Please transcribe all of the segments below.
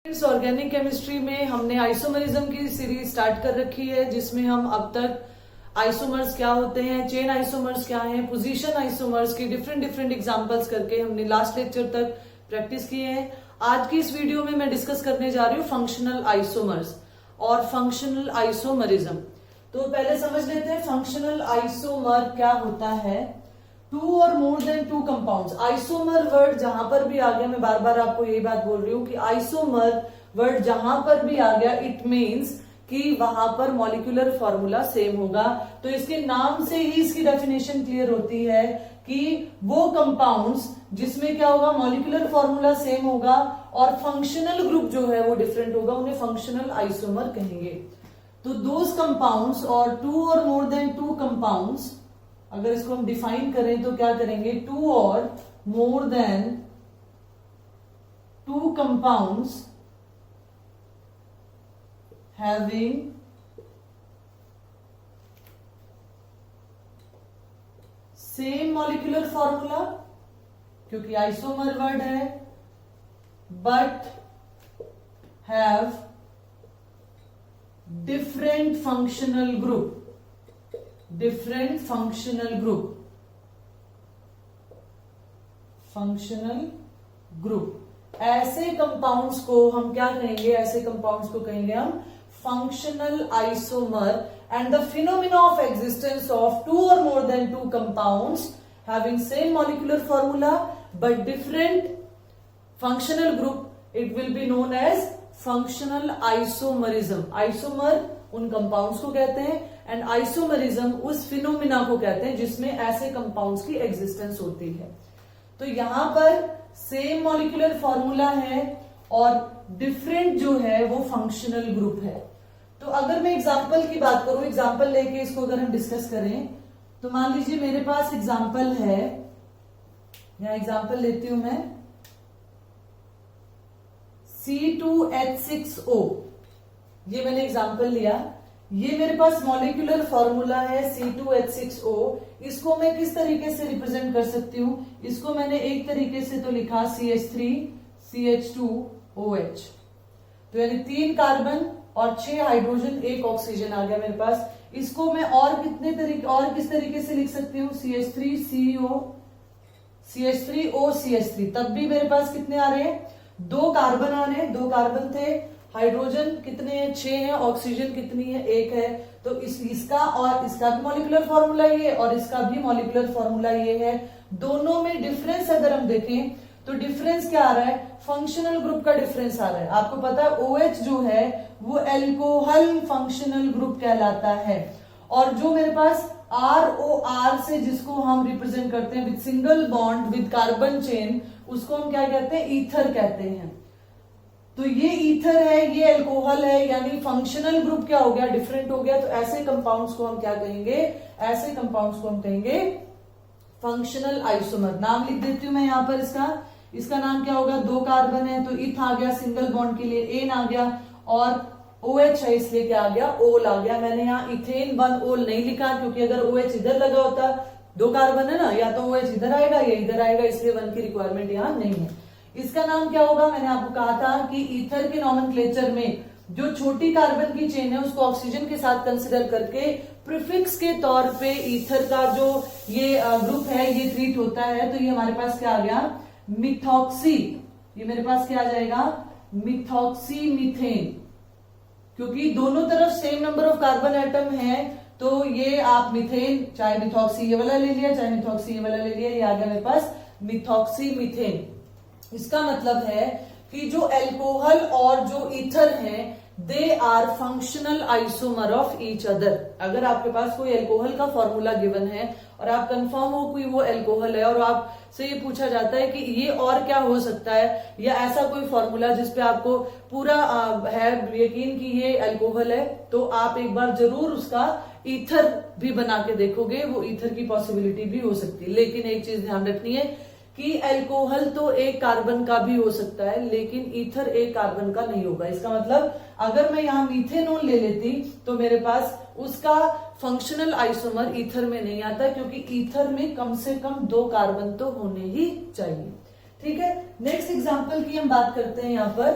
Organic chemistry में हमने isomerism की सीरीज स्टार्ट कर रखी है, जिसमें हम अब तक आइसोमर्स क्या होते हैं, चेन आइसोमर्स क्या हैं, पोजीशन आइसोमर्स की डिफरेंट डिफरेंट एग्जांपल्स करके हमने लास्ट लेक्चर तक प्रैक्टिस किए हैं। आज की इस वीडियो में मैं डिस्कस करने जा रही हूँ फंक्शनल आइसोमर्स और फंक्शनल आइसोमरिज्म। तो पहले समझ लेते हैं फंक्शनल आइसोमर क्या होता है। To or more than two compounds. Isomer word जहां पर भी आ गया, मैं बार बार आपको यही बात बोल रही हूं कि आइसोमर वर्ड जहां पर भी आ गया इट मीन्स कि वहां पर मॉलिक्यूलर फॉर्मूला सेम होगा। तो इसके नाम से ही इसकी डेफिनेशन क्लियर होती है कि वो कंपाउंड्स जिसमें क्या होगा, मॉलिक्यूलर फॉर्मूला सेम होगा और फंक्शनल ग्रुप जो है वो डिफरेंट होगा, उन्हें फंक्शनल आइसोमर कहेंगे। तो दोज कंपाउंड्स और to or more than two compounds, अगर इसको हम डिफाइन करें तो क्या करेंगे, two or more than two compounds having same molecular formula, क्योंकि आइसोमर वर्ड है, but have different functional group, different functional group, ऐसे कंपाउंड्स को हम क्या कहेंगे, ऐसे कंपाउंड्स को कहेंगे हम functional isomer. And the phenomena of existence of two or more than two compounds having same molecular formula but different functional group, it will be known as functional isomerism. Isomer उन compounds को कहते हैं and isomerism उस phenomena को कहते हैं जिसमें ऐसे कंपाउंड्स की एग्जिस्टेंस होती है। तो यहां पर सेम मॉलिक्यूलर फॉर्मूला है और डिफरेंट जो है वो फंक्शनल ग्रुप है। तो अगर मैं एग्जांपल की बात करूं, एग्जांपल लेके इसको अगर हम डिस्कस करें, तो मान लीजिए मेरे पास एग्जांपल है, यहां एग्जांपल लेती हूं मैं, C2H6O, ये मैंने एग्जांपल लिया। ये मेरे पास मॉलिक्यूलर फॉर्मूला है C2H6O। इसको मैं किस तरीके से रिप्रेजेंट कर सकती हूं, इसको मैंने एक तरीके से तो लिखा CH3CH2OH, तो यानी 3 कार्बन और 6 हाइड्रोजन 1 ऑक्सीजन आ गया मेरे पास। इसको मैं और कितने तरीके और किस तरीके से लिख सकती हूँ, CH3OCH3, तब भी मेरे पास कितने आ रहे हैं, 2 कार्बन आ रहे हैं, 2 कार्बन थे, हाइड्रोजन कितने हैं, 6 हैं, ऑक्सीजन कितनी है, 1 है। तो इसका और इसका भी मॉलिक्यूलर फॉर्मूला ये और इसका भी मॉलिक्यूलर फॉर्मूला ये है। दोनों में डिफरेंस अगर हम देखें तो डिफरेंस क्या आ रहा है, फंक्शनल ग्रुप का डिफरेंस आ रहा है। आपको पता है OH जो है वो एल्कोहल फंक्शनल ग्रुप कहलाता है, और जो मेरे पास ROR से जिसको हम रिप्रेजेंट करते हैं with single bond with carbon chain, उसको हम क्या कहते हैं, ईथर कहते हैं। तो ये ईथर है, ये अल्कोहल है, यानी फंक्शनल ग्रुप क्या हो गया, डिफरेंट हो गया। तो ऐसे कंपाउंड्स को हम क्या कहेंगे, ऐसे कंपाउंड्स को हम कहेंगे फंक्शनल आइसोमर। नाम लिख देती हूं मैं यहां पर, इसका नाम क्या होगा, 2 कार्बन है तो इथ आ गया, सिंगल बॉन्ड के लिए एन आ गया, और OH है इसलिए क्या आ गया, ओल आ गया। मैंने यहाँ इथेन 1 ओल नहीं लिखा, क्योंकि अगर OH इधर लगा होता, 2 कार्बन है ना, या तो OH इधर आएगा या इधर आएगा, इसलिए 1 की रिक्वायरमेंट यहाँ नहीं है। इसका नाम क्या होगा, मैंने आपको कहा था कि ईथर के नॉमेनक्लेचर में जो छोटी कार्बन की चेन है उसको ऑक्सीजन के साथ कंसिडर करके प्रीफिक्स के तौर पे ईथर का जो ये ग्रुप है ये ट्रीट होता है। तो ये हमारे पास क्या आ गया, मिथॉक्सी, ये मेरे पास क्या आ जाएगा, मिथॉक्सी मीथेन, क्योंकि दोनों तरफ same number of carbon atom है। तो ये आप मीथेन, चाहे मिथॉक्सी ये वाला ले लिया, चाहे मिथॉक्सी ये वाला ले लिया, ये आ गया मेरे पास मिथॉक्सी मीथेन। इसका मतलब है कि जो एल्कोहल और जो ईथर हैं they are functional isomer of each other. अगर आपके पास कोई एल्कोहल का फॉर्मूला गिवन है और आप कंफर्म हो कि वो एल्कोहल है, और आपसे ये पूछा जाता है कि ये और क्या हो सकता है, या ऐसा कोई फॉर्मूला जिसपे आपको पूरा है यकीन कि ये एल्कोहल है, तो आप एक बार जरूर उसका ईथर भी बना के देखोगे, वो ईथर की पॉसिबिलिटी भी हो सकती है। लेकिन एक चीज ध्यान रखनी है कि एल्कोहल तो 1 कार्बन का भी हो सकता है, लेकिन ईथर 1 कार्बन का नहीं होगा। इसका मतलब अगर मैं यहाँ मीथेनॉल ले लेती तो मेरे पास उसका फंक्शनल आइसोमर ईथर में नहीं आता, क्योंकि ईथर में कम से कम 2 कार्बन तो होने ही चाहिए। ठीक है, नेक्स्ट एग्जांपल की हम बात करते हैं। यहाँ पर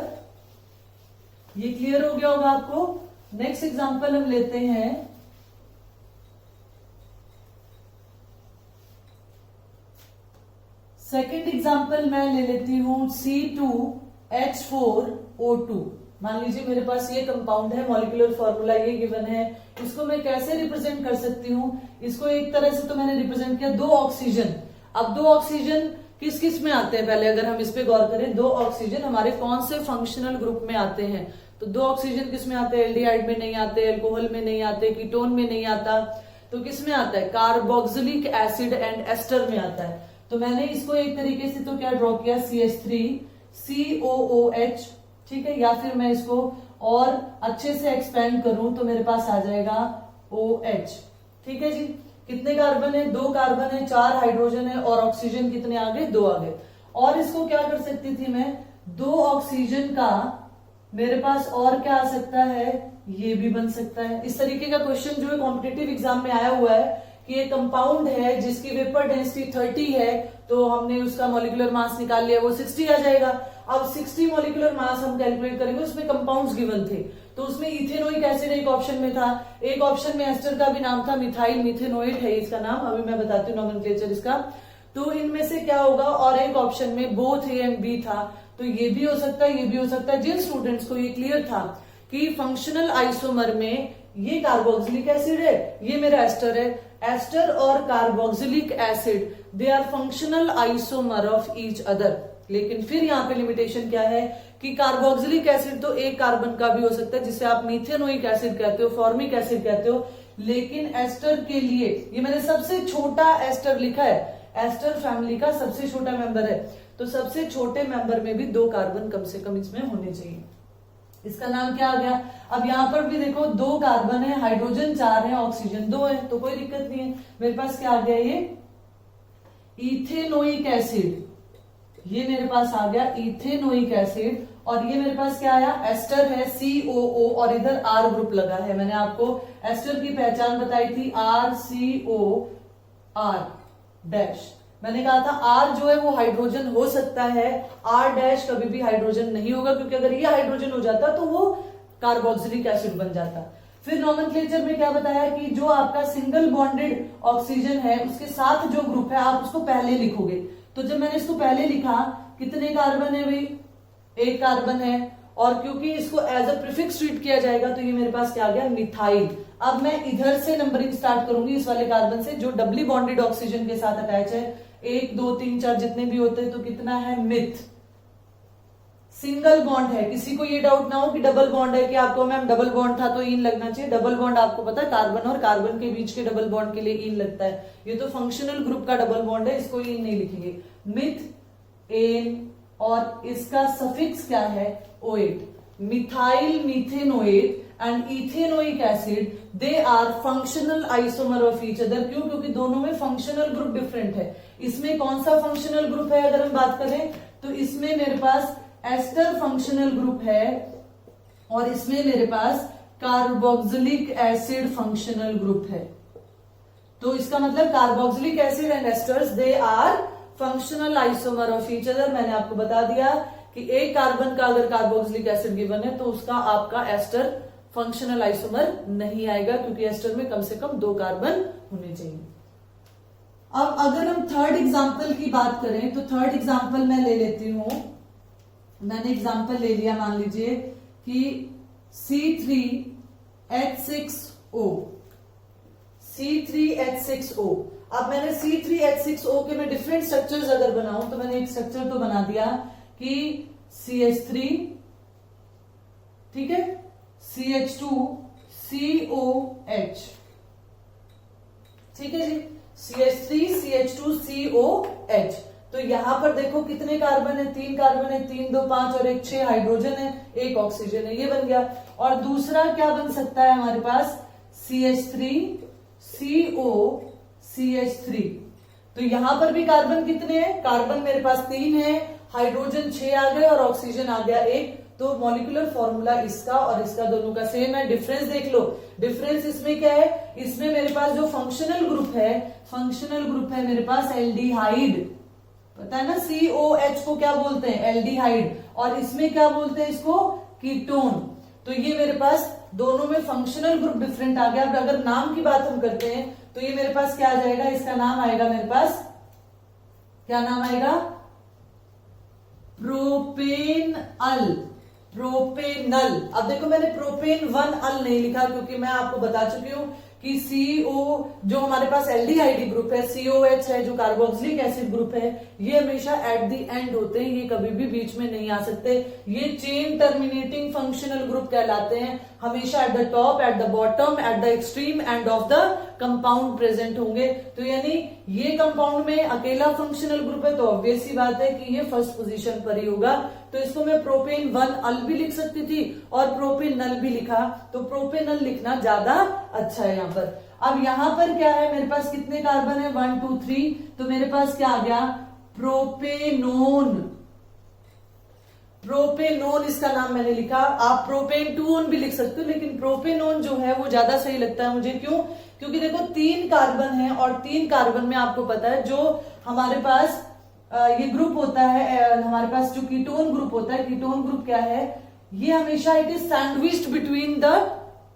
ये क्लियर हो गया होगा आपको। नेक्स्ट एग्जांपल हम लेते हैं, सेकेंड एग्जांपल मैं ले लेती हूं C2H4O2। मान लीजिए मेरे पास ये कंपाउंड है, मॉलिक्यूलर फॉर्मूला ये गिवन है, इसको मैं कैसे रिप्रेजेंट कर सकती हूँ? इसको एक तरह से तो मैंने रिप्रेजेंट किया, दो ऑक्सीजन। अब दो ऑक्सीजन किस किस में आते हैं, पहले अगर हम इस पे गौर करें, दो ऑक्सीजन हमारे कौन से फंक्शनल ग्रुप में आते हैं? तो दो ऑक्सीजन किस में आते हैं? एल्डिहाइड में नहीं आते, अल्कोहल में नहीं आते, कीटोन में नहीं आता, तो किस में आता है? कार्बोक्सिलिक एसिड एंड एस्टर में आता है। तो मैंने इसको एक तरीके से तो क्या ड्रॉ किया, CH3COOH, ठीक है, या फिर मैं इसको और अच्छे से एक्सपेंड करूं तो मेरे पास आ जाएगा OH। ठीक है जी, कितने कार्बन है? दो कार्बन है, चार हाइड्रोजन है, और ऑक्सीजन कितने आ गए? दो आ गए। और इसको क्या कर सकती थी मैं, दो ऑक्सीजन का मेरे पास और क्या आ सकता है, ये भी बन सकता है। इस तरीके का क्वेश्चन जो है कॉम्पिटिटिव एग्जाम में आया हुआ है कि एक कंपाउंड है जिसकी वेपर डेंसिटी 30 है, तो हमने उसका मॉलिक्यूलर मास निकाल लिया, वो 60 आ जाएगा। अब 60 मॉलिक्यूलर मास हम कैलकुलेट करेंगे, उसमें कंपाउंड्स गिवन थे, तो उसमें इथेनोइक एसिड एक ऑप्शन में था, एक ऑप्शन में एस्टर का भी नाम था, मिथाइल मिथेनोएट है इसका नाम, अभी मैं बताती हूँ नॉमेनक्लेचर इसका। तो इनमें से क्या होगा, और एक ऑप्शन में बोथ ए एंड बी था, तो ये भी हो सकता है, ये भी हो सकता है। जिन स्टूडेंट्स को ये क्लियर था कि फंक्शनल आइसोमर में ये कार्बोक्सिलिक एसिड है, ये मेरा एस्टर है, एस्टर और carboxylic acid they are functional isomer of each other. लेकिन फिर यहाँ पे लिमिटेशन क्या है कि कार्बोक्सिलिक एसिड तो एक कार्बन का भी हो सकता है, जिसे आप मीथेनोइक एसिड कहते हो, फॉर्मिक एसिड कहते हो, लेकिन एस्टर के लिए ये मैंने सबसे छोटा एस्टर लिखा है, एस्टर फैमिली का सबसे छोटा मेंबर है, तो सबसे छोटे मेंबर में भी दो कार्बन कम से कम इसमें होने चाहिए। इसका नाम क्या आ गया? अब यहां पर भी देखो, दो कार्बन है, हाइड्रोजन 4 है, ऑक्सीजन 2 है, तो कोई दिक्कत नहीं है। मेरे पास क्या आ गया, ये इथेनोइक एसिड, ये मेरे पास आ गया इथेनोइक एसिड, और ये मेरे पास क्या आया, एस्टर है COO, और इधर R ग्रुप लगा है। मैंने आपको एस्टर की पहचान बताई थी, RCOR डैश। मैंने कहा था R जो है वो हाइड्रोजन हो सकता है, R डैश कभी भी हाइड्रोजन नहीं होगा, क्योंकि अगर ये हाइड्रोजन हो जाता तो वो कार्बोक्सिलिक एसिड बन जाता। फिर नॉमेनक्लेचर में क्या बताया कि जो आपका सिंगल बॉन्डेड ऑक्सीजन है उसके साथ जो ग्रुप है आप उसको पहले लिखोगे। तो जब मैंने इसको पहले लिखा, कितने कार्बन है भाई, एक कार्बन है, और क्योंकि इसको एज अ प्रीफिक्स ट्रीट किया जाएगा तो ये मेरे पास क्या आ गया, मिथाइल। अब मैं इधर से नंबरिंग स्टार्ट करूंगी इस वाले कार्बन से जो डबली बॉन्डेड ऑक्सीजन के साथ अटैच है, 1 2 3 4 जितने भी होते हैं, तो कितना है, मिथ। सिंगल बॉन्ड है, किसी को ये डाउट ना हो कि डबल बॉन्ड है, कि आपको मैम डबल बॉन्ड था तो इन लगना चाहिए। डबल बॉन्ड आपको पता है, कार्बन और कार्बन के बीच के डबल बॉन्ड के लिए इन लगता है, ये तो फंक्शनल ग्रुप का डबल बॉन्ड है, इसको इन नहीं लिखेंगे। मिथ एन, और इसका सफिक्स क्या है, OH। Methyl methanoate and ethanoic acid they are functional isomer of each other. क्यों? क्योंकि दोनों में फंक्शनल ग्रुप डिफरेंट है। इसमें कौन सा फंक्शनल ग्रुप है अगर हम बात करें, तो इसमें मेरे पास एस्टर फंक्शनल ग्रुप है, और इसमें मेरे पास कार्बोक्सिलिक एसिड फंक्शनल ग्रुप है। तो इसका मतलब carboxylic acid and esters they are functional isomer of each other. मैंने आपको बता दिया कि एक कार्बन का अगर कार्बोक्सिलिक एसिड गिवन है तो उसका आपका एस्टर फंक्शनल आइसोमर नहीं आएगा, क्योंकि एस्टर में कम से कम 2 कार्बन होने चाहिए। अब अगर हम थर्ड एग्जाम्पल की बात करें तो थर्ड एग्जाम्पल मैं ले लेती हूं। मैंने एग्जाम्पल ले लिया, मान लीजिए कि C3H6O। C3H6O। अब मैंने C3H6O के मैं डिफरेंट स्ट्रक्चर्स अगर बनाऊं तो मैंने एक स्ट्रक्चर तो बना दिया कि CH3, ठीक है, CH2COH, ठीक है जी, CH3CH2COH। तो यहां पर देखो कितने कार्बन है, 3 कार्बन है, 3 2 5 और 1 6 हाइड्रोजन है, 1 ऑक्सीजन है, ये बन गया। और दूसरा क्या बन सकता है हमारे पास, CH3COCH3। तो यहां पर भी कार्बन कितने हैं, कार्बन मेरे पास 3 है, हाइड्रोजन 6 आ गए और ऑक्सीजन आ गया 1। तो मॉलिक्यूलर फॉर्मूला इसका और इसका दोनों का सेम है। डिफरेंस देख लो, डिफरेंस इसमें क्या है, इसमें मेरे पास जो फंक्शनल ग्रुप है, फंक्शनल ग्रुप है मेरे पास एल्डिहाइड, पता है ना, COH को क्या बोलते हैं, एल्डिहाइड, और इसमें क्या बोलते हैं इसको, कीटोन। तो ये मेरे पास दोनों में फंक्शनल ग्रुप डिफरेंट आ गया। अब अगर नाम की बात हम करते हैं तो ये मेरे पास क्या आ जाएगा, इसका नाम आएगा मेरे पास, क्या नाम आएगा, प्रोपेनल, प्रोपेनल। अब देखो मैंने प्रोपेन 1 अल नहीं लिखा क्योंकि मैं आपको बता चुकी हूं कि CO जो हमारे पास एल्डिहाइड ग्रुप है, COH है जो कार्बोक्सिलिक एसिड ग्रुप है, ये हमेशा एट द एंड होते हैं, ये कभी भी बीच में नहीं आ सकते। ये चेन टर्मिनेटिंग फंक्शनल ग्रुप कहलाते हैं, हमेशा at the top, at the bottom, at the extreme end of the compound present होंगे। तो यानी ये कंपाउंड में अकेला फंक्शनल ग्रुप है तो ऑब्वियस सी बात है कि ये फर्स्ट पोजीशन पर ही होगा। तो इसको मैं प्रोपेन 1 अल भी लिख सकती थी और प्रोपेनल भी लिखा, तो प्रोपेनल लिखना ज्यादा अच्छा है यहाँ पर। अब यहाँ पर क्या है, मेरे पास कितने कार्बन है, 1 2 3, तो मेरे पास क्या आ गया, प्रोपेनोन, प्रोपेनोन इसका नाम मैंने लिखा। आप प्रोपेन 2 भी लिख सकते हो, लेकिन प्रोपेनोन जो है वो ज्यादा सही लगता है मुझे। क्यों? क्योंकि देखो 3 कार्बन है और 3 कार्बन में आपको पता है जो हमारे पास ये ग्रुप होता है, हमारे पास जो कीटोन ग्रुप होता है, कीटोन ग्रुप क्या है, ये हमेशा it is sandwiched between the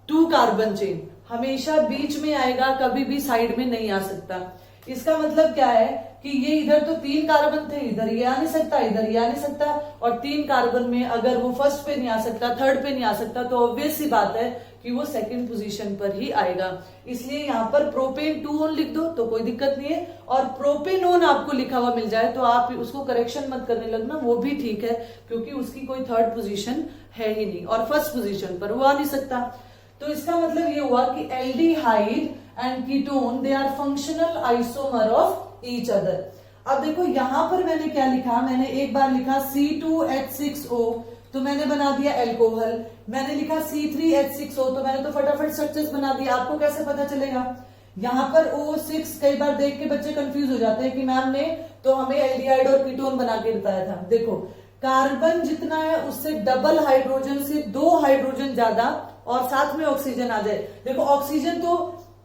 2 carbon chain, हमेशा बीच में आएगा, कभी भी साइड में नहीं आ सकता। इसका मतलब क्या है कि ये इधर तो 3 कार्बन थे, इधर ये आ नहीं सकता, इधर ये आ नहीं सकता, और 3 कार्बन में अगर वो फर्स्ट पे नहीं आ सकता, थर्ड पे नहीं आ सकता, तो ऑब्वियस सी बात है कि वो सेकंड पोजीशन पर ही आएगा। इसलिए यहाँ पर प्रोपेन 2 लिख दो तो कोई दिक्कत नहीं है, और प्रोपेनोन आपको लिखा हुआ मिल जाए तो आप उसको करेक्शन मत करने लगना, वो भी ठीक है, क्योंकि उसकी कोई थर्ड पोजीशन है ही नहीं और फर्स्ट पोजीशन पर वो आ नहीं सकता। तो इसका मतलब ये हुआ कि aldehyde and ketone they are functional isomer of each other. अब देखो यहां पर मैंने क्या लिखा, मैंने एक बार लिखा C2H6O तो मैंने बना दिया एल्कोहल, मैंने लिखा C3H6O तो मैंने तो फटाफट स्ट्रक्चर्स बना दिया। आपको कैसे पता चलेगा, यहाँ पर O6 कई बार देख के बच्चे कंफ्यूज हो जाते हैं कि मैम ने तो हमें एल्डिहाइड और कीटोन बना के बताया था। देखो कार्बन जितना है उससे डबल हाइड्रोजन से 2 हाइड्रोजन ज्यादा और साथ में ऑक्सीजन आ जाए। देखो ऑक्सीजन तो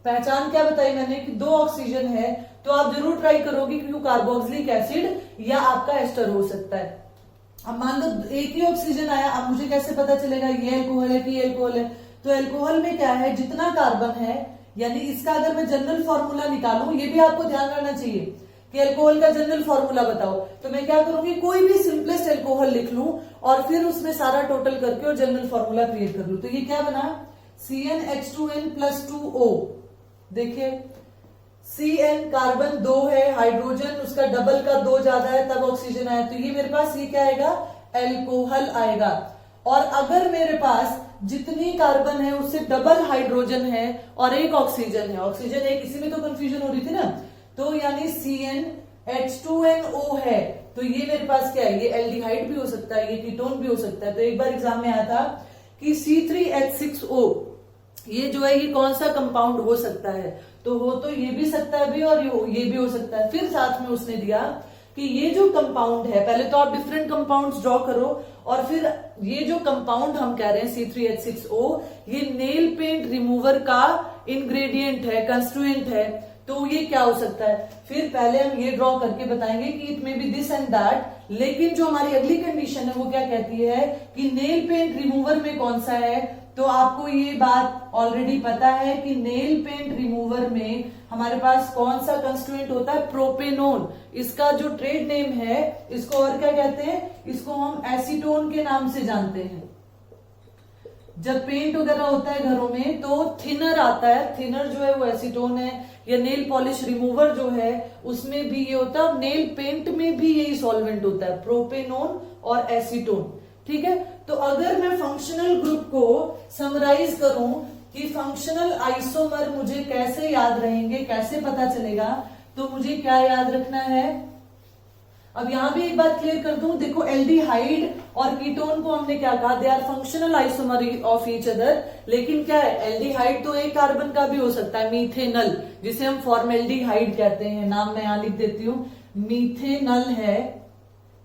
पहचान क्या बताई मैंने कि 2 ऑक्सीजन है, तो आप जरूर ट्राई करोगे कि वो कार्बोक्सिलिक एसिड या आपका एस्टर हो सकता है। अब मान लो एक ही ऑक्सीजन आया, अब मुझे कैसे पता चलेगा ये एल्कोहल है कि ये एल्कोहल है। तो एल्कोहल में क्या है, जितना कार्बन है, यानी इसका अगर मैं जनरल फॉर्मूला निकालूं, ये भी आपको ध्यान रखना चाहिए कि एल्कोहल का जनरल फॉर्मूला बताओ, तो मैं क्या करूंगी, कोई भी सिंपलेस्ट एल्कोहल लिख लूं और फिर उसमें सारा टोटल करके और जनरल फॉर्मूला क्रिएट कर लूं। तो ये क्या बना, CnH2n+2O। देखिए Cn कार्बन 2 है, हाइड्रोजन उसका डबल का 2 ज्यादा है, तब ऑक्सीजन आया, तो ये मेरे पास ये क्या आएगा, एल्कोहल आएगा। और अगर मेरे पास जितनी कार्बन है उससे डबल हाइड्रोजन है और एक ऑक्सीजन है, ऑक्सीजन एक, इसी में तो कंफ्यूजन हो रही थी ना, तो यानी CnH2nO है, तो ये मेरे पास क्या है, ये एल्डिहाइड भी हो सकता है, ये कीटोन भी हो सकता है। तो एक बार एग्जाम में आया था कि C3H6O ये जो है ये कौन सा कंपाउंड हो सकता है, तो हो तो ये भी सकता है भी और ये भी हो सकता है। फिर साथ में उसने दिया कि ये जो कंपाउंड है, पहले तो आप डिफरेंट कंपाउंड्स ड्रॉ करो और फिर ये जो कंपाउंड हम कह रहे हैं C3H6O, ये नेल पेंट रिमूवर का इंग्रेडिएंट है, कंस्टिट्यूएंट है, तो ये क्या हो सकता है। फिर पहले हम ये ड्रॉ करके बताएंगे कि it may be this and that, लेकिन जो हमारी अगली कंडीशन है वो क्या कहती है कि नेल पेंट रिमूवर में कौन सा है। तो आपको ये बात ऑलरेडी पता है कि नेल पेंट रिमूवर में हमारे पास कौन सा कंस्टिट्यूएंट होता है, प्रोपेनोन। इसका जो ट्रेड नेम है, इसको और क्या कहते हैं, इसको हम एसीटोन के नाम से जानते हैं। जब पेंट वगैरह होता है घरों में तो थिनर आता है, थिनर जो है वो एसीटोन है, या नेल पॉलिश रिमूवर जो है उसमें भी ये होता है, नेल पेंट में भी यही सॉल्वेंट होता है, प्रोपेनोन और एसीटोन। ठीक है, तो अगर मैं फंक्शनल ग्रुप को समराइज करूं कि फंक्शनल आइसोमर मुझे कैसे याद रहेंगे, कैसे पता चलेगा, तो मुझे क्या याद रखना है। अब यहां भी एक बात क्लियर कर दूं, देखो एल्डिहाइड और कीटोन को हमने क्या कहा, they are functional isomer of each other, लेकिन क्या है, एल्डिहाइड तो एक कार्बन का भी हो सकता है, मीथेनल, जिसे हम फॉर्मेल्डिहाइड कहते हैं, नाम मैं यहां लिख देती हूं, मीथेनल है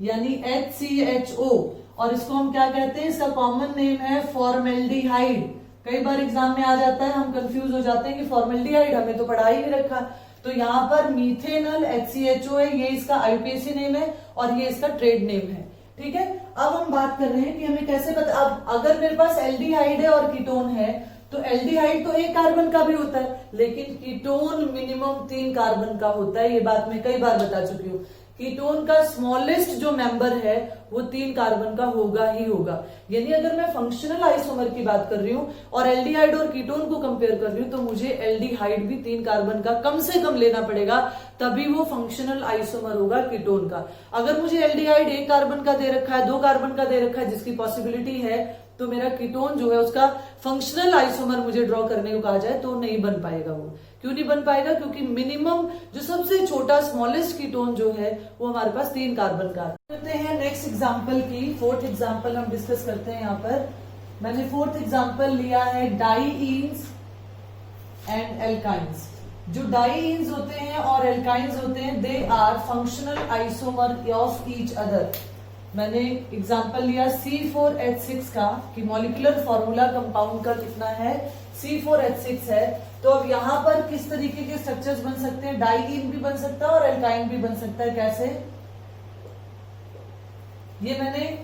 यानी HCHO, और इसको हम क्या कहते हैं, इसका कॉमन नेम है फॉर्मेल्डिहाइड। कई बार एग्जाम में आ जाता है, हम कंफ्यूज हो जाते हैं कि फॉर्मेल्डिहाइड हमने तो पढ़ा ही नहीं रखा, तो यहाँ पर मीथेनल HCHO है, ये इसका IUPAC नेम है और ये इसका ट्रेड नेम है। ठीक है, अब हम बात कर रहे हैं कि हमें कैसे पता, अब अगर मेरे पास एल्डिहाइड है और कीटोन है तो एल्डिहाइड तो 1 कार्बन का भी होता है, लेकिन कीटोन मिनिमम 3 कार्बन का होता है। ये बात मैं कई बार बता चुकी हूँ। कीटोन का स्मॉलेस्ट जो मेंबर है वो 3 कार्बन का होगा ही होगा। यानी अगर मैं फंक्शनल आइसोमर की बात कर रही हूँ और एल्डिहाइड और कीटोन को कंपेयर कर रही हूँ तो मुझे एल्डिहाइड भी 3 कार्बन का कम से कम लेना पड़ेगा, तभी वो फंक्शनल आइसोमर होगा कीटोन का। अगर मुझे एल्डिहाइड 1 कार्बन का दे रखा है, 2 कार्बन का दे रखा है, जिसकी पॉसिबिलिटी है, तो मेरा कीटोन जो है उसका फंक्शनल आइसोमर मुझे ड्रॉ करने को कहा जाए तो नहीं बन पाएगा। वो क्यों नहीं बन पाएगा? क्योंकि मिनिमम जो सबसे छोटा स्मॉलेस्ट कीटोन जो है वो हमारे पास 3 कार्बन का। करते हैं नेक्स्ट एग्जांपल की, 4th एग्जांपल हम डिस्कस करते हैं। यहाँ पर मैंने 4th एग्जांपल लिया है डाईईन्स एंड एल्काइंस। जो डाईईन्स होते हैं और एल्काइंस होते हैं, they are functional isomer of each other. मैंने एग्जांपल लिया C4H6 का कि मॉलिक्यूलर फॉर्मूला कंपाउंड का कितना है, C4H6 है। तो अब यहाँ पर किस तरीके के स्ट्रक्चर्स बन सकते हैं? डाईईन भी बन सकता है और एल्काइन भी बन सकता है। कैसे? ये मैंने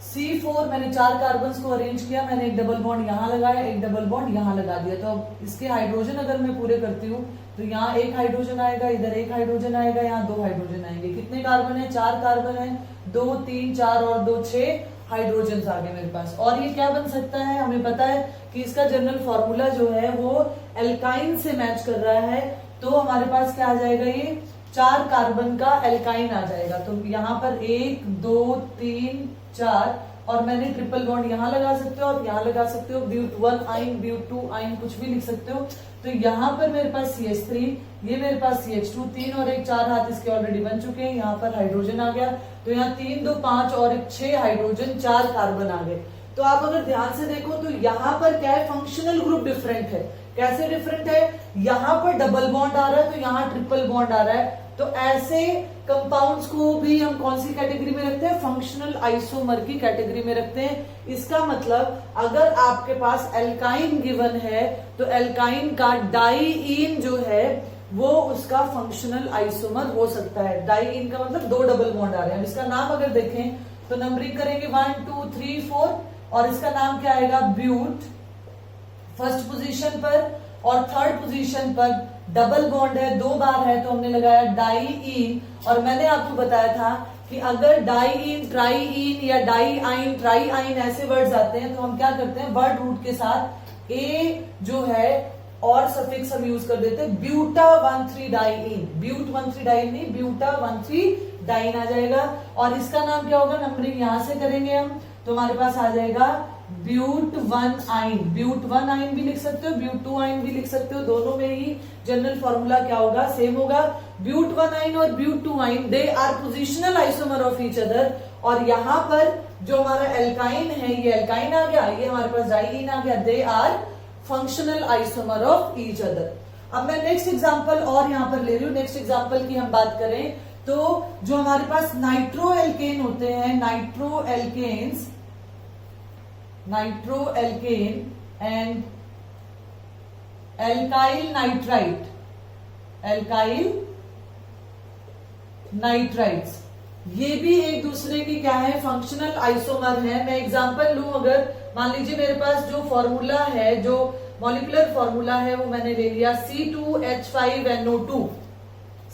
C4 मैंने 4 कार्बन्स को अरेंज किया, मैंने एक डबल बॉन्ड यहां लगाया, एक डबल बॉन्ड यहां लगा दिया। तो अब इसके हाइड्रोजन अगर मैं पूरे करती हूँ तो यहाँ 1 हाइड्रोजन आएगा, इधर 1 हाइड्रोजन आएगा, यहाँ 2 हाइड्रोजन आएंगे। कितने कार्बन है? 4 कार्बन है, 2 3 4 और 2 6 हाइड्रोजन आ गए मेरे पास। और ये क्या बन सकता है? हमें पता है कि इसका जनरल फॉर्मूला जो है वो एल्काइन से मैच कर रहा है, तो हमारे पास क्या आ जाएगा? ये 4 कार्बन का एल्काइन आ जाएगा। तो यहाँ पर 1 2 3 4 और मैंने ट्रिपल बॉन्ड यहां लगा सकते हो, आप यहां लगा सकते हो, ब्यूट 1 आइन, ब्यूट 2 आइन, कुछ भी लिख सकते हो। तो यहाँ पर मेरे पास CH3, ये मेरे पास CH2, 3 और 1 4 हाथ इसके ऑलरेडी बन चुके हैं। यहाँ पर हाइड्रोजन आ गया, तो यहाँ 3 2 5 और 1 6 हाइड्रोजन, 4 कार्बन आ गए। तो आप अगर ध्यान से देखो तो यहाँ पर क्या है? फंक्शनल ग्रुप डिफरेंट है। कैसे डिफरेंट है? यहाँ पर डबल बॉन्ड आ रहा है तो यहाँ ट्रिपल बॉन्ड आ रहा है। तो ऐसे कंपाउंड्स को भी हम कौन सी कैटेगरी में रखते हैं? फंक्शनल आइसोमर की कैटेगरी में रखते हैं। इसका मतलब अगर आपके पास एल्काइन गिवन है तो एल्काइन का डाईईन जो है वो उसका फंक्शनल आइसोमर हो सकता है। डाईईन का मतलब 2 डबल बॉन्ड आ रहे हैं। इसका नाम अगर देखें तो नंबरिंग करेंगे 1 2 3 4 और इसका नाम क्या आएगा? ब्यूट फर्स्ट पोजीशन पर, और थर्ड पोजीशन पर डबल बॉन्ड है, 2 बार है तो हमने लगाया डाईईन। और मैंने आपको बताया था कि अगर डाईईन, ट्राईईन या डाईआइन, ट्राईआइन ऐसे वर्ड्स आते हैं तो हम क्या करते हैं? वर्ड रूट के साथ ए जो है और सफिक्स हम यूज कर देते हैं, ब्यूटा 1,3 डाईईन। ब्यूट 1,3 डाईईन नहीं, ब्यूटा 1,3 डाईन आ जाएगा। और इसका नाम क्या होगा? नंबरिंग यहां से करेंगे हम तो हमारे पास आ जाएगा ब्यूट 1 आइन। ब्यूट 1 आइन भी लिख सकते हो, ब्यूट 2 आइन भी लिख सकते हो। दोनों में ही जनरल फॉर्मूला क्या होगा? सेम होगा। ब्यूट 1 आइन और but 2 yne, they are positional isomer of each other. और यहाँ पर जो हमारा एल्काइन है, ये एल्काइन आ गया, ये हमारे पास डाईईन आ गया, they are functional isomer of each other. अब मैं नेक्स्ट एग्जांपल और यहां पर ले रही हूं। नेक्स्ट एग्जांपल की हम बात करें तो जो हमारे पास नाइट्रो एल्केन होते हैं, nitro alkene and alkyl nitrites, ये भी एक दूसरे की क्या है? फंक्शनल आइसोमर है। मैं एग्जांपल लूं, अगर मान लीजिए मेरे पास जो फॉर्मूला है, जो मॉलिक्यूलर फॉर्मूला है वो मैंने ले लिया C2H5NO2।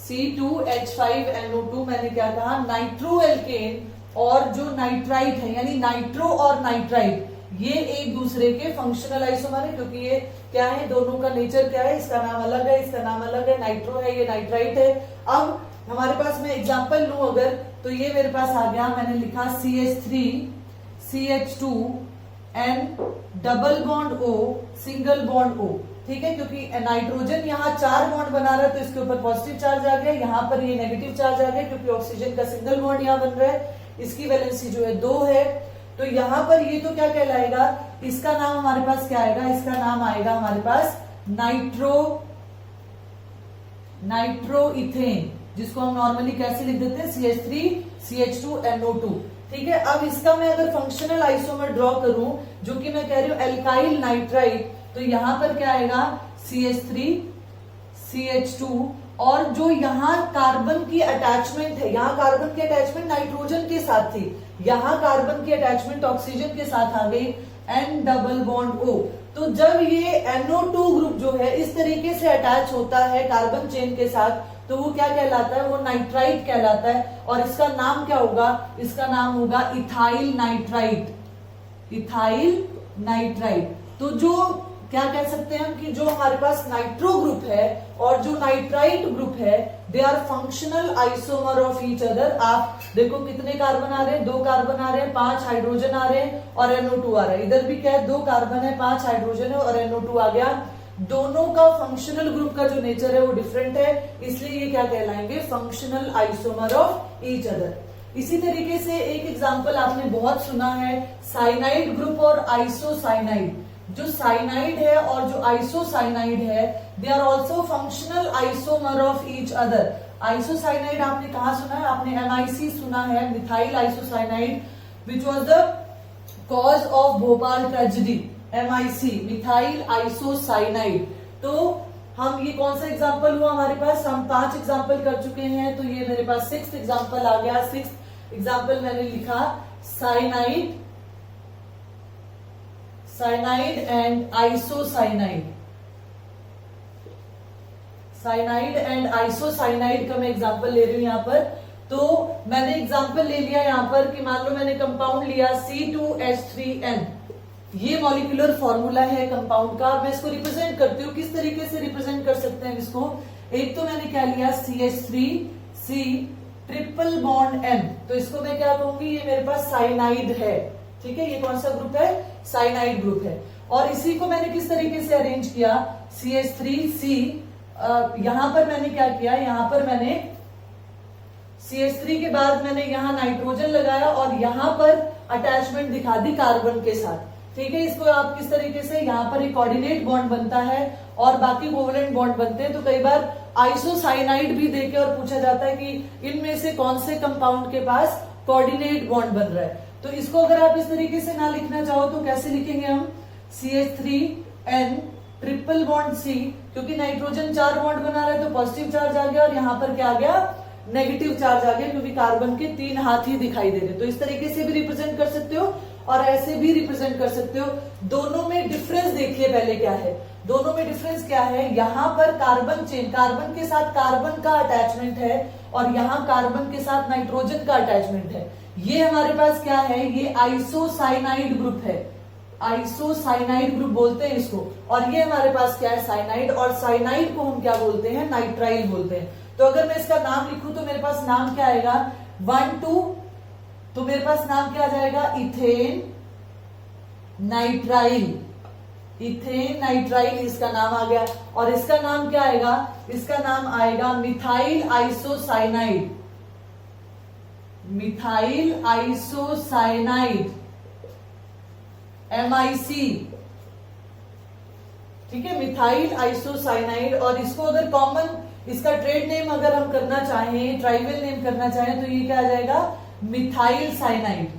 C2H5NO2 मैंने क्या कहा? नाइट्रो एल्केन और जो नाइट्राइट है, यानी नाइट्रो और नाइट्राइट, ये एक दूसरे के फंक्शनल आइसोमर है। क्योंकि ये क्या है? दोनों का नेचर क्या है? इसका नाम अलग है, इसका नाम अलग है। नाइट्रो है, ये नाइट्राइट है। अब हमारे पास मैं एग्जांपल लूं अगर, तो ये मेरे पास आ गया, मैंने लिखा CH3 CH2 N double bond O single bond O। ठीक है, क्योंकि नाइट्रोजन यहाँ 4 बॉन्ड बना रहा है तो इसके ऊपर पॉजिटिव चार्ज आ गया, यहाँ पर ये नेगेटिव चार्ज आ गया क्योंकि ऑक्सीजन का सिंगल बॉन्ड यहाँ बन रहा है। इसकी वैलेंसी जो है 2 है। तो यहाँ पर ये तो क्या कहलाएगा? इसका नाम हमारे पास क्या आएगा? इसका नाम आएगा हमारे पास नाइट्रोइथेन, जिसको हम नॉर्मली कैसे लिख देते हैं? CH3 CH2NO2। ठीक है, अब इसका मैं अगर फंक्शनल आइसोमर ड्रॉ करूं, जो कि मैं कह रही हूं एल्काइल नाइट्राइट, तो यहां पर क्या आएगा? CH3 CH2 और जो यहाँ कार्बन की अटैचमेंट है, यहाँ कार्बन की अटैचमेंट नाइट्रोजन के साथ थी, यहाँ कार्बन की अटैचमेंट ऑक्सीजन के साथ आ गई N डबल बॉन्ड O। तो जब ये NO2 ग्रुप जो है इस तरीके से अटैच होता है कार्बन चेन के साथ, तो वो क्या कहलाता है, वो नाइट्राइट कहलाता है। और इसका नाम क्या होगा, इसका नाम होगा इथाइल नाइट्राइट, इथाइल नाइट्राइट। तो जो क्या कह सकते हैं हम कि जो हमारे पास नाइट्रो ग्रुप है और जो नाइट्राइट ग्रुप है, they are functional isomer of each other. आप देखो कितने कार्बन आ रहे हैं, 2 कार्बन आ रहे हैं, 5 हाइड्रोजन आ रहे हैं और NO2 आ रहा है। इधर भी क्या है, 2 कार्बन है, 5 हाइड्रोजन है और NO2 आ गया। दोनों का फंक्शनल ग्रुप का जो नेचर है वो डिफरेंट है, इसलिए ये क्या कहलाएंगे, functional isomer of each other. इसी तरीके से एक एग्जांपल आपने बहुत सुना है, साइनाइड ग्रुप और आइसोसाइनाइड। जो साइनाइड है और जो आइसोसाइनाइड है, they are also functional isomer of each other. Isocyanide आपने कहा सुना है, आपने MIC सुना है, methyl isocyanide, which was the cause of Bhopal tragedy. MIC methyl isocyanide. तो हम ये कौन सा एग्जाम्पल हुआ हमारे पास, हम 5 एग्जाम्पल कर चुके हैं, तो ये मेरे पास 6th एग्जाम्पल आ गया। 6th एग्जाम्पल मैंने लिखा cyanide, cyanide and isocyanide. Cyanide and isocyanide का मैं एग्जांपल ले रही हूं यहां पर। तो मैंने एग्जांपल ले लिया यहां पर कि मान लो मैंने कंपाउंड लिया C2H3N, ये मॉलिक्यूलर फॉर्मूला है कंपाउंड का। मैं इसको रिप्रेजेंट करती हूँ, किस तरीके से रिप्रेजेंट कर सकते हैं इसको। एक तो मैंने क्या लिया, CH3C ट्रिपल बॉन्ड M, तो इसको मैं क्या कहूंगी, ये मेरे पास साइनाइड है, ठीक है। ये कौन सा ग्रुप है, साइनाइड ग्रुप है। और इसी को मैंने किस तरीके से अरेंज किया, CH3C, यहां पर मैंने क्या किया, यहां पर मैंने CH3 के बाद मैंने यहां नाइट्रोजन लगाया और यहां पर अटैचमेंट दिखा दी कार्बन के साथ, ठीक है। इसको आप किस तरीके से, यहाँ पर एक कोऑर्डिनेट बॉन्ड बनता है और बाकी कोवलेंट बॉन्ड बनते हैं। तो कई बार आइसोसाइनाइड भी देके और पूछा जाता है कि इनमें से कौन से कंपाउंड के पास कोऑर्डिनेट बॉन्ड बन रहा है। तो इसको अगर आप इस तरीके से ना लिखना चाहो तो कैसे लिखेंगे हम, CH3N ट्रिपल बॉन्ड C, क्योंकि नाइट्रोजन 4 बॉन्ड बना रहा है तो पॉजिटिव चार्ज आ गया और यहां पर क्या आ गया, नेगेटिव चार्ज आ गया, क्योंकि कार्बन के 3 हाथ ही दिखाई दे रहे। तो इस तरीके से भी रिप्रेजेंट कर सकते हो और ऐसे भी रिप्रेजेंट कर सकते हो। दोनों में डिफरेंस देखिए पहले क्या है, दोनों में डिफरेंस क्या है, यहाँ पर कार्बन चेन, कार्बन के साथ कार्बन का अटैचमेंट है और यहाँ कार्बन के साथ नाइट्रोजन का अटैचमेंट है। ये हमारे पास क्या है, ये आइसोसाइनाइड ग्रुप है, आइसोसाइनाइड ग्रुप बोलते हैं इसको। और ये हमारे पास क्या है, साइनाइड, और साइनाइड को हम क्या बोलते हैं, नाइट्राइल बोलते हैं। तो अगर मैं इसका नाम लिखूं तो मेरे पास नाम क्या आएगा, 1 2, तो मेरे पास नाम क्या आ जाएगा, इथेन नाइट्राइल, इथेन नाइट्राइल इसका नाम आ गया। और इसका नाम क्या आएगा, इसका नाम आएगा methyl isocyanide, methyl isocyanide, MIC, ठीक है, मिथाइल आइसोसाइनाइड। और इसको अगर कॉमन, इसका ट्रेड नेम अगर हम करना चाहें, ट्राइबल नेम करना चाहें, तो ये क्या आ जाएगा, मिथाइल साइनाइड,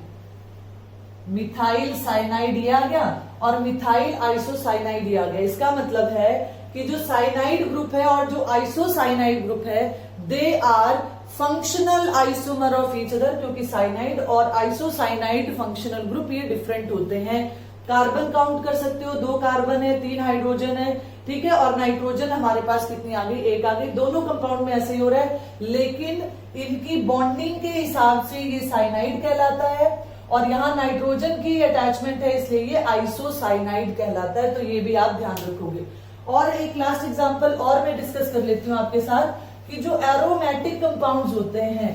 मिथाइल साइनाइड ये आ गया और मिथाइल आइसोसाइनाइड ये आ गया। इसका मतलब है कि जो साइनाइड ग्रुप है और जो आइसोसाइनाइड ग्रुप है, they are functional isomer of each other, क्योंकि साइनाइड और आइसोसाइनाइड फंक्शनल ग्रुप ये डिफरेंट होते हैं। कार्बन काउंट कर सकते हो, 2 कार्बन है, 3 हाइड्रोजन है, ठीक है, और नाइट्रोजन हमारे पास कितनी आ गई, 1 आ गई। दोनों कंपाउंड में ऐसे ही हो रहा है, लेकिन इनकी बॉन्डिंग के हिसाब से ये साइनाइड कहलाता है और यहाँ नाइट्रोजन की अटैचमेंट है, इसलिए ये आइसोसाइनाइड कहलाता है। तो ये भी आप ध्यान रखोगे। और एक लास्ट एग्जांपल और मैं डिस्कस कर लेती हूँ आपके साथ कि जो एरोमेटिक कंपाउंड्स होते हैं,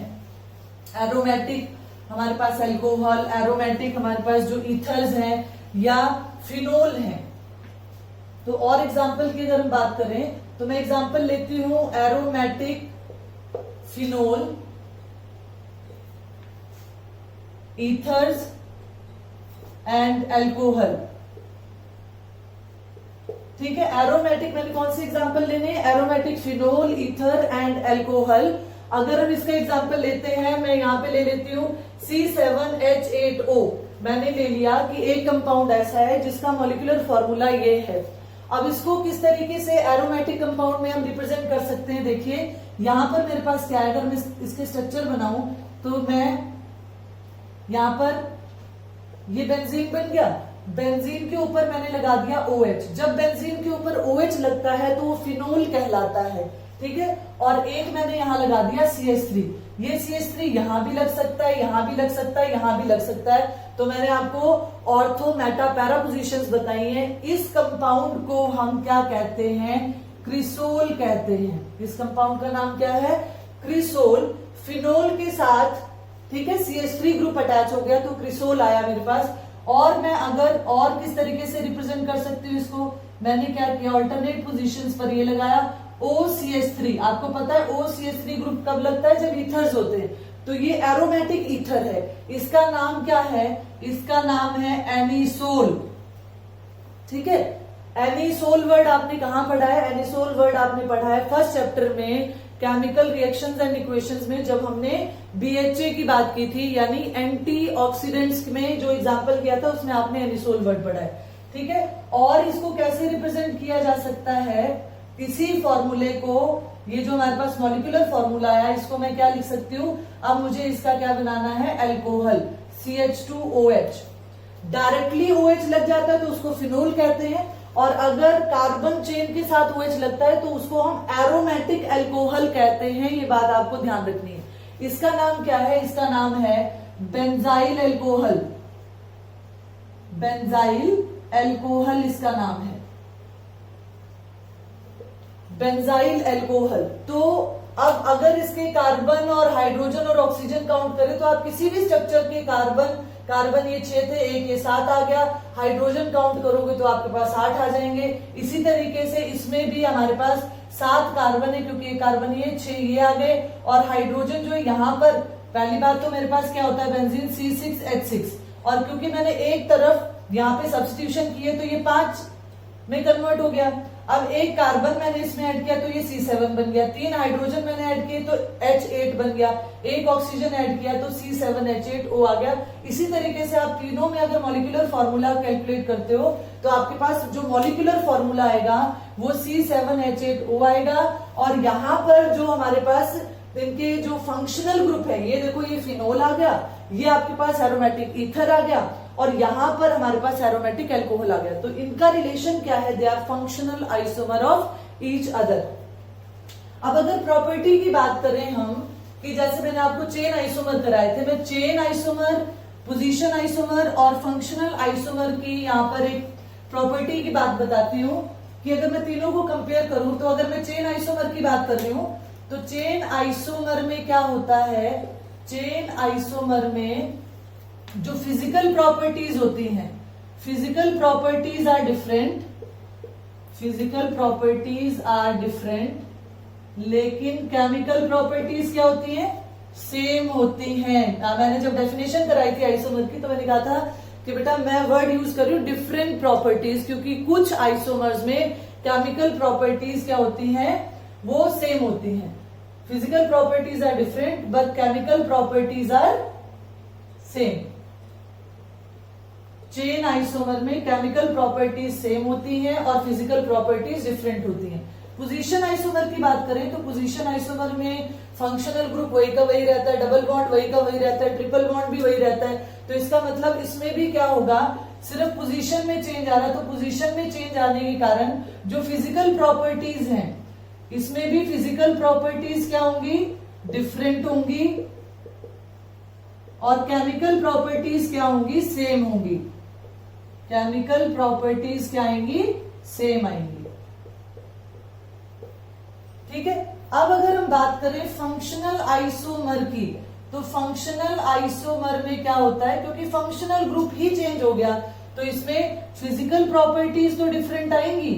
एरोमेटिक हमारे पास अल्कोहल, एरोमेटिक हमारे पास जो ईथर्स हैं या फिनोल हैं। तो और एग्जांपल की अगर हम बात करें तो मैं एग्जांपल लेती हूं aromatic phenol, ethers and alcohol, ठीक है। एरोमेटिक मैंने कौन सी एग्जांपल लेने, aromatic phenol, ether and alcohol. अगर हम इसका एग्जांपल लेते हैं, मैं यहां पे ले लेती हूं C7H8O, मैंने ले लिया कि एक कंपाउंड ऐसा है जिसका मॉलिक्यूलर फॉर्मूला ये है। अब इसको किस तरीके से एरोमेटिक कंपाउंड में हम रिप्रेजेंट कर सकते हैं, देखिए यहां पर मेरे पास क्या है, अगर मैं इसके स्ट्रक्चर बनाऊं तो मैं यहां पर ये बेंजीन बन गया, बेंजीन के ऊपर मैंने लगा दिया OH। जब बेंजीन के ऊपर OH लगता है तो वो फिनोल कहलाता है, ठीक है। और एक मैंने यहां लगा दिया CH3, ये CH3 यहां भी लग सकता है, यहां भी लग सकता है, यहां भी लग सकता है। तो मैंने आपको ऑर्थो मेटा पैरा पोजिशंस बताई हैं। इस कंपाउंड को हम क्या कहते हैं, क्रिसोल कहते हैं। इस कंपाउंड का नाम क्या है, क्रिसोल। फिनोल के साथ, ठीक है, CH3 ग्रुप अटैच हो गया तो क्रिसोल आया मेरे पास। और मैं अगर और किस तरीके से रिप्रेजेंट कर सकती हूँ इसको, मैंने क्या किया, ऑल्टरनेट पोजीशंस पर ये लगाया OCH3। आपको पता है OCH3 ग्रुप कब लगता है, जब ईथर्स होते हैं। तो ये एरोमेटिक ईथर है, इसका नाम क्या है, इसका नाम है एनिसोल, ठीक है। एनिसोल वर्ड आपने कहां पढ़ा है, एनिसोल वर्ड आपने पढ़ा है फर्स्ट चैप्टर में केमिकल रिएक्शंस एंड इक्वेशंस में, जब हमने BHA की बात की थी, यानी एंटीऑक्सीडेंट्स में जो एग्जांपल किया था उसमें आपने एनिसोल वर्ड पढ़ा है, ठीक है। और इसको कैसे रिप्रेजेंट किया जा सकता है, इसी फॉर्मूले को, ये जो हमारे पास मॉलिक्यूलर फॉर्मूला आया, इसको मैं क्या लिख सकती हूं, अब मुझे इसका क्या बनाना है, अल्कोहल CH2OH। डायरेक्टली OH लग जाता है तो उसको फिनोल कहते हैं, और अगर कार्बन चेन के साथ OH लगता है तो उसको हम एरोमेटिक अल्कोहल कहते हैं। ये बात आपको ध्यान रखनी है। इसका नाम क्या है, इसका नाम है बेंजाइल अल्कोहल, बेंजाइल अल्कोहल इसका नाम है, बेंजाइल अल्कोहल। तो अब अगर इसके कार्बन और हाइड्रोजन और ऑक्सीजन काउंट करें तो आप किसी भी स्ट्रक्चर के कार्बन ये 6 थे, एक ये 7 आ गया, हाइड्रोजन काउंट करोगे तो आपके पास 8 आ जाएंगे। इसी तरीके से इसमें भी हमारे पास 7 कार्बन है, क्योंकि ये कार्बन ये 6 ये आ गए, और हाइड्रोजन जो है यहाँ पर, पहली बात तो मेरे पास क्या होता है, बेंजीन C6H6, और क्योंकि मैंने एक तरफ यहाँ पे सब्स्टिट्यूशन किए तो ये 5 में कन्वर्ट हो गया। अब एक कार्बन मैंने इसमें ऐड किया तो ये C7 बन गया, 3 हाइड्रोजन मैंने ऐड किए तो H8 बन गया, एक ऑक्सीजन ऐड किया तो C7H8O आ गया। इसी तरीके से आप तीनों में अगर मॉलिक्यूलर फॉर्मूला कैलकुलेट करते हो तो आपके पास जो मॉलिक्यूलर फॉर्मूला आएगा वो C7H8O आएगा। और यहाँ पर जो हमारे पास इनके जो फंक्शनल ग्रुप है, ये देखो, ये फिनोल आ गया, ये आपके पास एरोमेटिक ईथर आ गया, और यहां पर हमारे पास एरोमेटिक अल्कोहल आ गया। तो इनका रिलेशन क्या है, they are functional isomer of each other. अब अगर प्रॉपर्टी की बात करें हम, कि जैसे मैंने आपको चेन आइसोमर कराए थे, मैं चेन आइसोमर, पोजीशन आइसोमर और फंक्शनल आइसोमर की यहां पर एक प्रॉपर्टी की बात बताती हूं, कि अगर मैं तीनों को कंपेयर करूं, तो अगर मैं चेन आइसोमर की बात कर रही हूं तो चेन आइसोमर में क्या होता है, चेन आइसोमर में जो फिजिकल प्रॉपर्टीज होती हैं, physical properties are different, physical properties are different, लेकिन केमिकल प्रॉपर्टीज क्या होती हैं, सेम होती हैं। मैंने जब डेफिनेशन कराई थी आइसोमर की तो मैंने कहा था कि बेटा मैं वर्ड यूज कर रही हूं डिफरेंट प्रॉपर्टीज, क्योंकि कुछ आइसोमर्स में केमिकल प्रॉपर्टीज क्या होती हैं, वो सेम होती हैं। Physical properties are different but chemical properties are same. Chain isomer में केमिकल प्रॉपर्टीज सेम होती हैं और फिजिकल प्रॉपर्टीज डिफरेंट होती हैं। पोजीशन आइसोमर की बात करें तो पोजीशन आइसोमर में फंक्शनल ग्रुप वही का वही रहता है, डबल बॉन्ड वही का वही रहता है, ट्रिपल बॉन्ड भी वही रहता है। तो इसका मतलब इसमें भी क्या होगा, सिर्फ पोजीशन में चेंज आ रहा है। तो पोजीशन में चेंज आने के कारण जो फिजिकल प्रॉपर्टीज हैं, इसमें भी फिजिकल प्रॉपर्टीज क्या होंगी, डिफरेंट होंगी, और केमिकल प्रॉपर्टीज क्या होंगी, सेम होंगी। केमिकल प्रॉपर्टीज क्या आएंगी, सेम आएंगी, ठीक है। अब अगर हम बात करें फंक्शनल आइसोमर की, तो फंक्शनल आइसोमर में क्या होता है, क्योंकि फंक्शनल ग्रुप ही चेंज हो गया तो इसमें फिजिकल प्रॉपर्टीज तो डिफरेंट आएंगी,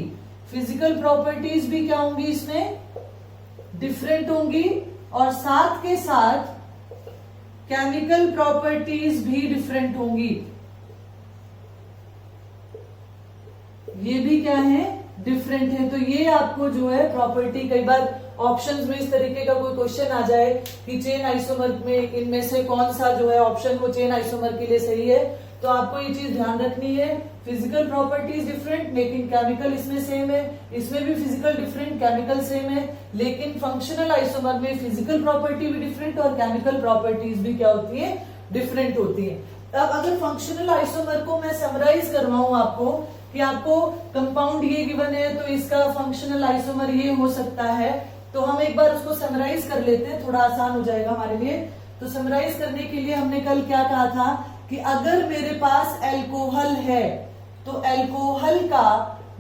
फिजिकल प्रॉपर्टीज भी क्या होंगी, इसमें डिफरेंट होंगी, और साथ के साथ केमिकल प्रॉपर्टीज भी डिफरेंट होंगी। ये भी क्या है, डिफरेंट है। तो ये आपको जो है प्रॉपर्टी, कई बार ऑप्शंस में इस तरीके का कोई क्वेश्चन आ जाए कि चेन आइसोमर में इनमें से कौन सा जो है ऑप्शन वो चेन आइसोमर के लिए सही है, तो आपको ये चीज ध्यान रखनी है। फिजिकल प्रॉपर्टीज डिफरेंट लेकिन केमिकल इसमें सेम है, इसमें भी फिजिकल डिफरेंट केमिकल सेम है, लेकिन फंक्शनल आइसोमर में फिजिकल प्रॉपर्टी भी डिफरेंट और केमिकल प्रॉपर्टीज भी क्या होती है, डिफरेंट होती है। अब अगर फंक्शनल आइसोमर को मैं समराइज करवाऊं आपको कि आपको कंपाउंड ये गिवन है तो इसका फंक्शनल आइसोमर ये हो सकता है, तो हम एक बार उसको समराइज कर लेते हैं, थोड़ा आसान हो जाएगा हमारे लिए। तो समराइज करने के लिए हमने कल क्या कहा था कि अगर मेरे पास एल्कोहल है तो एल्कोहल का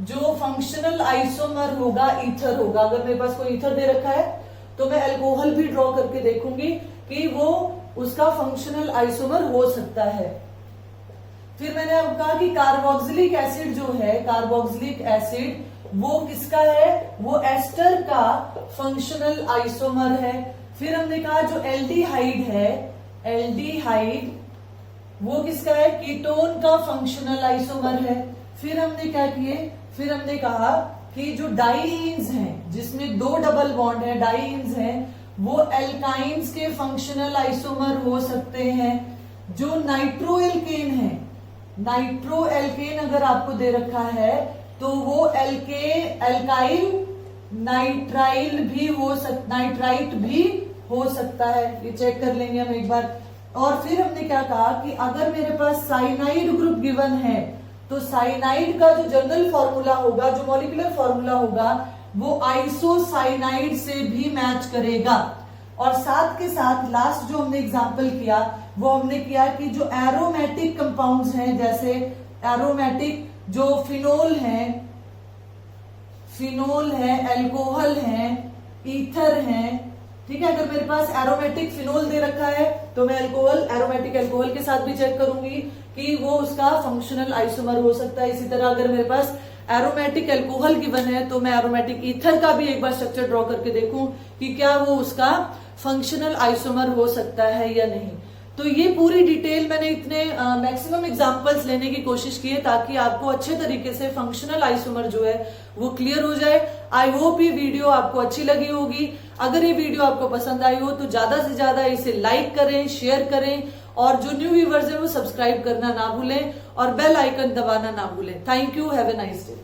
जो फंक्शनल आइसोमर होगा ईथर होगा। अगर मेरे पास कोई ईथर दे रखा है तो मैं एल्कोहल भी ड्रॉ करके देखूंगी कि वो उसका फंक्शनल आइसोमर हो सकता है। फिर मैंने अब कहा कि कार्बोक्सिलिक एसिड जो है, कार्बोक्सिलिक एसिड वो किसका है, वो एस्टर का फंक्शनल आइसोमर है। फिर हमने कहा जो एल्डिहाइड है, एल्डिहाइड वो किसका है, कीटोन का फंक्शनल आइसोमर है। फिर हमने क्या किए, फिर हमने कहा कि जो डाईईन्स हैं जिसमें 2 डबल बॉन्ड है, डाईईन्स हैं, वो एल्काइंस के फंक्शनल आइसोमर हो सकते हैं। जो नाइट्रोएल्केन है, नाइट्रोएल्केन अगर आपको दे रखा है तो वो एल्काइल नाइट्राइल भी हो नाइट्राइट भी हो सकता है, ये चेक कर लेंगे हम एक बार। और फिर हमने क्या कहा कि अगर मेरे पास साइनाइड ग्रुप गिवन है तो साइनाइड का जो जनरल फॉर्मूला होगा, जो मॉलिक्यूलर फॉर्मूला होगा, वो आइसोसाइनाइड से भी मैच करेगा। और साथ के साथ लास्ट जो हमने एग्जांपल किया वो हमने किया कि जो एरोमेटिक कंपाउंड्स हैं, जैसे एरोमेटिक जो फिनोल है, अल्कोहल है, ईथर है, ठीक है। अगर मेरे पास एरोमेटिक फिनोल दे रखा है तो मैं एरोमेटिक अल्कोहल के साथ भी चेक करूंगी कि वो उसका फंक्शनल आइसोमर हो सकता है। इसी तरह अगर मेरे पास एरोमेटिक अल्कोहल गिवन है तो मैं एरोमेटिक ईथर का भी एक बार स्ट्रक्चर ड्रॉ करके देखूं कि क्या वो उसका फंक्शनल आइसोमर हो सकता है या नहीं। तो ये पूरी डिटेल मैंने इतने मैक्सिमम एग्जांपल्स लेने की कोशिश की है ताकि आपको अच्छे तरीके से फंक्शनल आइसोमर जो है वो क्लियर हो जाए। आई होप ये वीडियो आपको अच्छी लगी होगी। अगर ये वीडियो आपको पसंद आई हो तो ज्यादा से ज्यादा इसे लाइक करें, शेयर करें, और जो न्यू व्यूअर्स है वो सब्सक्राइब करना ना भूलें और बेल आइकन दबाना ना भूलें। Thank you, have a nice day.